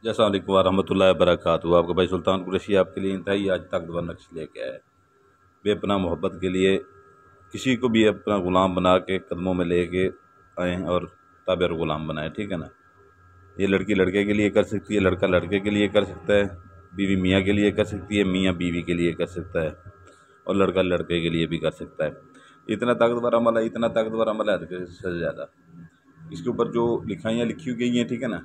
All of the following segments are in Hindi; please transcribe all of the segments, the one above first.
अस्सलाम वालेकुम रहमतुल्लाहि व बरकातुहू। आपका भाई सुल्तान कुरैशी आपके लिए इंतहाई आज ताकतवर नक्श लेके आया है। बेपनाह मोहब्बत के लिए किसी को भी अपना ग़ुलाम बना के कदमों में लेके आए और ताबे और ग़ुलाम बनाए, ठीक है ना। ये लड़की लड़के के लिए कर सकती है, लड़का लड़के के लिए कर सकता है, बीवी मियाँ के लिए कर सकती है, मियाँ बीवी के लिए कर सकता है, और लड़का लड़के के लिए भी कर सकता है। इतना ताकतवर अमल है, इतना ताकतवर अमल है हद से ज़्यादा। इसके ऊपर जो लिखाइयाँ लिखी गई हैं, ठीक है ना,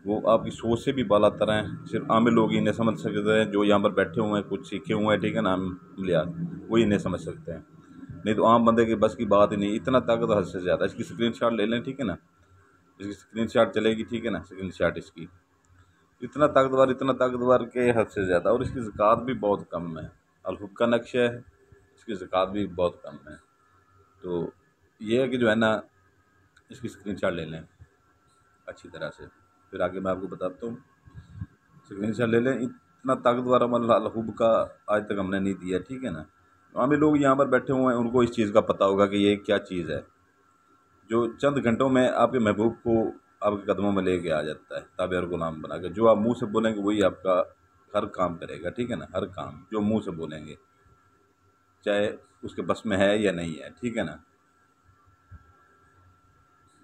वो आपकी सोच से भी बालातर हैं। सिर्फ आम लोग इन्हें समझ सकते हैं, जो यहाँ पर बैठे हुए हैं, कुछ सीखे हुए हैं, ठीक है ना, अमलियात, वो इन्हें समझ सकते हैं। नहीं तो आम बंदे के बस की बात ही नहीं। इतना ताकत हद से ज़्यादा। इसकी स्क्रीनशॉट ले लें, ठीक है ना, इसकी स्क्रीनशॉट चलेगी, ठीक है ना, स्क्रीनशॉट इसकी। इतना ताकतवर के हद से ज़्यादा। और इसकी ज़कात भी बहुत कम है। अलहुब का नक्शा है, इसकी ज़कात भी बहुत कम है। तो ये है कि जो है ना, इसकी स्क्रीनशॉट ले लें अच्छी तरह से, फिर आगे मैं आपको बताता हूँ। स्क्रीनशॉट ले लें। इतना ताकतवर अमल अलहुब का आज तक हमने नहीं दिया, ठीक है ना। आम लोग यहाँ पर बैठे हुए हैं, उनको इस चीज़ का पता होगा कि ये क्या चीज़ है, जो चंद घंटों में आपके महबूब को आपके कदमों में लेके आ जाता है, ताबे और ग़ुलाम बना के। जो आप मुंह से बोलेंगे वही आपका हर काम करेगा, ठीक है ना। हर काम जो मुंह से बोलेंगे, चाहे उसके बस में है या नहीं है, ठीक है ना।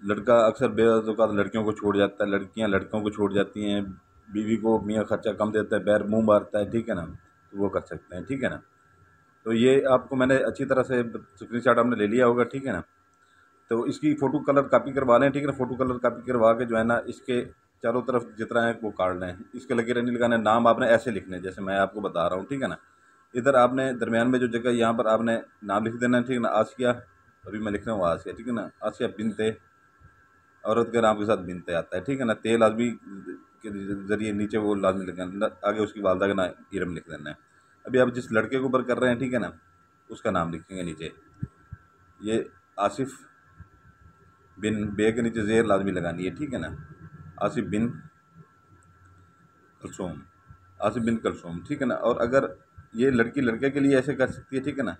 लड़का अक्सर बेवक़्त लड़कियों को छोड़ जाता है, लड़कियां लड़कों को छोड़ जाती हैं। बीवी को मियाँ खर्चा कम देता है, बैर मुंह मारता है, ठीक है ना, तो वो कर सकते हैं, ठीक है ना। तो ये आपको मैंने अच्छी तरह से स्क्रीनशॉट आपने ले लिया होगा, ठीक है ना। तो इसकी फ़ोटो कलर कॉपी करवा लें, ठीक है ना। फ़ोटो कलर कॉपी करवा के जो है ना, इसके चारों तरफ जितना है वो काट लें। इसके लकीरें नहीं लगाने। नाम आपने ऐसे लिखने जैसे मैं आपको बता रहा हूँ, ठीक है ना। इधर आपने दरमियान में जो जगह यहाँ पर आपने नाम लिख देना है, ठीक है ना। आसिया, अभी मैं लिख रहा हूँ आसिया, ठीक है ना। आसिया बिनते, औरत के नाम के साथ बिनते आता है, ठीक है ना। तेल आदमी के ज़रिए नीचे वो लाजमी लिखना, आगे उसकी वालदा का नाम इरम लिख देना है। अभी आप जिस लड़के के ऊपर कर रहे हैं, ठीक है ना, उसका नाम लिखेंगे नीचे। ये आसिफ बिन, बे के नीचे ज़ेर लाजमी लगानी है, ठीक है ना। आसिफ बिन कलसूम, आसिफ बिन कलसूम, ठीक है ना। और अगर ये लड़की लड़के के लिए ऐसे कर सकती है, ठीक है ना।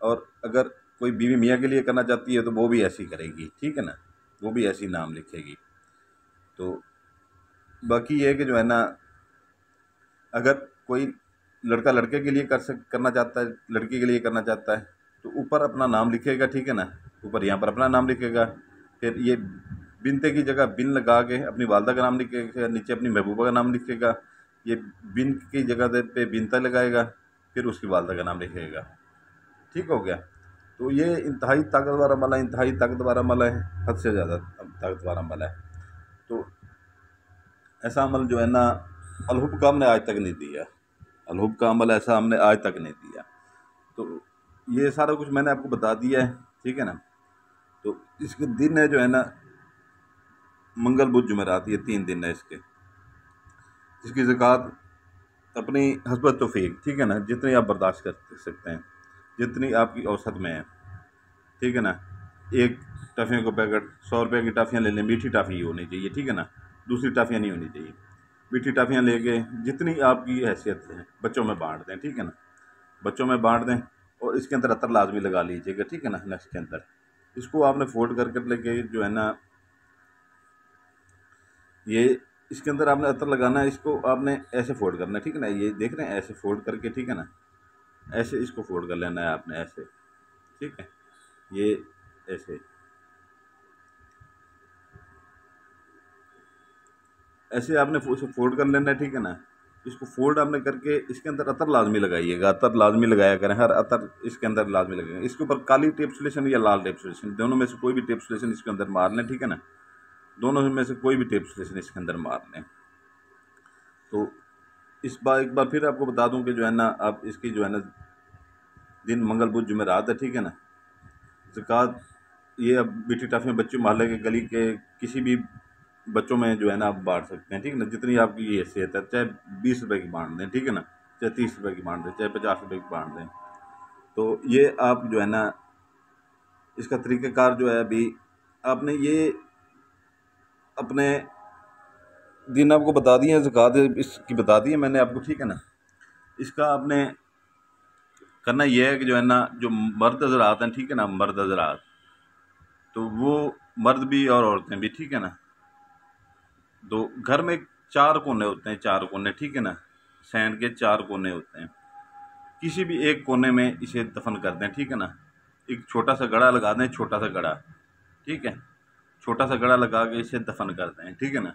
और अगर कोई बीवी मियाँ के लिए करना चाहती है तो वो भी ऐसी करेगी, ठीक है ना, वो भी ऐसी नाम लिखेगी। तो बाकी ये है कि जो है ना, अगर कोई लड़का लड़के के लिए करना चाहता है, लड़की के लिए करना चाहता है, तो ऊपर अपना नाम लिखेगा, ठीक है ना। ऊपर यहाँ पर अपना नाम लिखेगा, फिर ये बिनते की जगह बिन लगा के अपनी वालदा का नाम लिखेगा, नीचे अपनी महबूबा का नाम लिखेगा। ये बिन की जगह पे बिनता लगाएगा, फिर उसकी वालदा का नाम लिखेगा, ठीक हो गया। तो ये इंतहाई ताकतवर अमल है, इंतहाई ताकतवर अमल है, हद से ज़्यादा ताकतवर अमल है। तो ऐसा अमल जो है ना, अलहुब का हमने आज तक नहीं दिया। अलहुब का अमल ऐसा हमने आज तक नहीं दिया। तो ये सारा कुछ मैंने आपको बता दिया है, ठीक है ना। तो इसके दिन है जो है ना, मंगल बुध जुमेरात, ये 3 दिन है इसके। इसकी ज़कात अपनी हस्बत तौफीक, ठीक है ना, जितनी आप बर्दाश्त कर सकते हैं, जितनी आपकी औसत में है, ठीक है ना। एक टॉफ़ियों का पैकेट 100 रुपये की टॉफ़ियाँ ले लें, मीठी टॉफ़ी होनी चाहिए, ठीक है ना, दूसरी टॉफ़ियाँ नहीं होनी चाहिए। मीठी टॉफ़ियाँ लेके जितनी आपकी हैसियत है बच्चों में बांट दें, ठीक है ना, बच्चों में बांट दें। और इसके अंदर अतर लाजमी लगा लीजिएगा, ठीक है ना। नक्श के अंदर इसको आपने फोल्ड करके लेके जो है ना, ये इसके अंदर आपने अतर लगाना है। इसको आपने ऐसे फोल्ड करना है, ठीक है ना। ये देख रहे हैं, ऐसे फोल्ड करके, ठीक है ना, ऐसे इसको फोल्ड कर लेना है आपने, ऐसे, ठीक है। ये ऐसे ऐसे आपने इसे फोल्ड कर लेना है, ठीक है ना। इसको फोल्ड आपने करके इसके अंदर अतर लाजमी लगाइएगा, अतर लाजमी लगाया करें, हर अतर इसके अंदर लाजमी लगेगा। इसके ऊपर काली टेप सोल्यूशन या लाल टेप सोल्यूशन, दोनों में से कोई भी टेप सोल्यूशन इसके अंदर मार लें, ठीक है ना। दोनों में से कोई भी टेप सोल्यूशन इसके अंदर मार लें। तो इस बार एक बार फिर आपको बता दूं कि जो है ना, आप इसकी जो है ना, दिन मंगल बुध जुमेरात है, ठीक है ना। ज़कात ये अब मीठी टॉफ़ी में बच्चे मोहल्ले के गली के किसी भी बच्चों में जो है ना आप बांट सकते हैं, ठीक है ना। जितनी आपकी हैसियत है, चाहे 20 रुपये की बांट दें, ठीक है ना, चाहे 30 रुपये की बांट दें, चाहे 50 रुपये की बांट दें। तो ये आप जो है ना, इसका तरीक़ाकार जो है, अभी आपने ये अपने दिन आपको बता दिए हैं, ज़कात इसकी बता दी है मैंने आपको, ठीक है ना। इसका आपने करना ये है कि जो है ना, जो मर्द हज़रात हैं, ठीक है ना, मर्द हज़रात, तो वो मर्द भी और औरतें भी, ठीक है ना। तो घर में 4 कोने होते हैं, 4 कोने, ठीक है ना। सैंड के 4 कोने होते हैं, किसी भी एक कोने में इसे दफन कर दें, ठीक है ना। एक छोटा सा गड़ा लगा दें, छोटा सा गड़ा, ठीक है, छोटा सा गड़ा लगा के इसे दफन कर दें, ठीक है ना।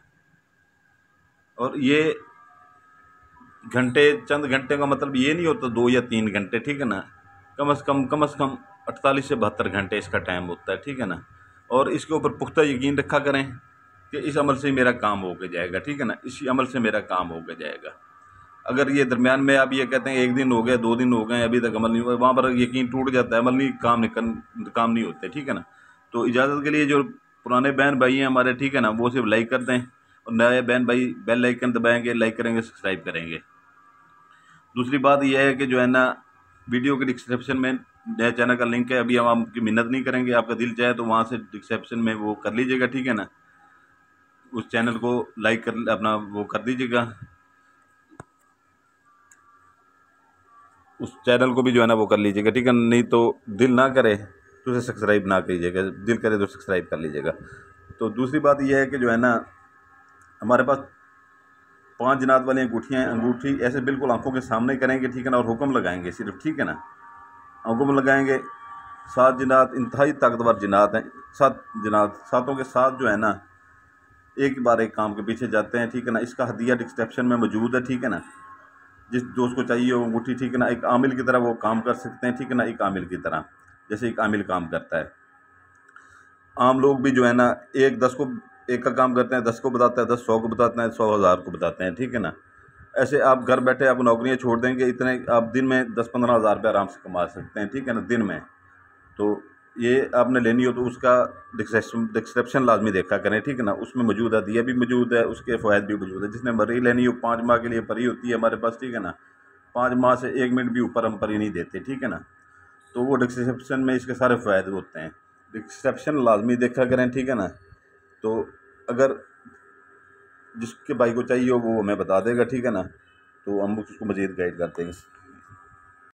और ये घंटे, चंद घंटे का मतलब ये नहीं होता 2 या 3 घंटे, ठीक है ना। कम से कम 48 से 72 घंटे इसका टाइम होता है, ठीक है ना। और इसके ऊपर पुख्ता यकीन रखा करें कि इस अमल से मेरा काम हो के जाएगा, ठीक है ना, इसी अमल से मेरा काम हो के जाएगा। अगर ये दरमियान में आप ये कहते हैं 1 दिन हो गया, 2 दिन हो गए, अभी तक अमल नहीं हुआ, वहाँ पर यकीन टूट जाता है, अमल नहीं, काम नहीं होते, ठीक है ना। तो इजाज़त के लिए जो पुराने बहन भाई हैं हमारे, ठीक है ना, वो सिर्फ लाइक कर दें, और नए बहन भाई बेल आइकन दबाएंगे, लाइक करेंगे, सब्सक्राइब करेंगे। दूसरी बात यह है कि जो है ना, वीडियो के डिस्क्रिप्शन में नए चैनल का लिंक है। अभी हम आपकी मिन्नत नहीं करेंगे, आपका दिल चाहे तो वहाँ से डिस्क्रिप्शन में वो कर लीजिएगा, ठीक है ना। उस चैनल को लाइक कर, अपना वो कर दीजिएगा, उस चैनल को भी जो है ना वो कर लीजिएगा, ठीक है। नहीं तो दिल ना करे तो उसे सब्सक्राइब ना कीजिएगा, दिल करे तो सब्सक्राइब कर लीजिएगा। तो दूसरी बात यह है कि जो है ना, हमारे पास 5 जिनात वाली अंगूठियाँ, अंगूठी ऐसे बिल्कुल आंखों के सामने करेंगे, ठीक है ना, और हुक्म लगाएंगे सिर्फ, ठीक है ना, हुक्म लगाएंगे। 7 जिनात इंतहाई ताकतवर जिनात हैं, 7 जिनात, सातों के साथ जो है ना एक बार एक काम के पीछे जाते हैं, ठीक है ना। इसका हदिया डिस्क्रिप्शन में मौजूद है, ठीक है ना। जिस दोस्त को चाहिए वो अंगूठी, ठीक है ना, एक आमिल की तरह वो काम कर सकते हैं, ठीक है ना, एक आमिल की तरह, जैसे एक आमिल काम करता है। आम लोग भी जो है ना, एक का काम करते हैं, 10 को बताता है, 10 100 को बताते हैं, 100 1000 को बताते हैं, ठीक है ना। ऐसे आप घर बैठे आप नौकरियां छोड़ देंगे, इतने आप दिन में 10-15 हज़ार रुपये आराम से कमा सकते हैं, ठीक है ना, दिन में। तो ये आपने लेनी हो तो उसका डिस्क्रिप्शन लाजमी देखा करें, ठीक है ना, उसमें मौजूद है, दिया भी मौजूद है, उसके फ़ायदे भी मौजूद है। जिसने परी लेनी हो 5 माह के लिए परी होती है हमारे पास, ठीक है ना। 5 माह से 1 मिनट भी ऊपर हम परी नहीं देते, ठीक है ना। तो वो डिस्क्रिप्शन में इसके सारे फ़ायदे होते हैं, डिस्क्रिप्शन लाजमी देखा करें, ठीक है ना। तो अगर जिसके भाई को चाहिए हो वो हमें बता देगा, ठीक है ना, तो हम उसको मज़ीद गाइड कर देंगे।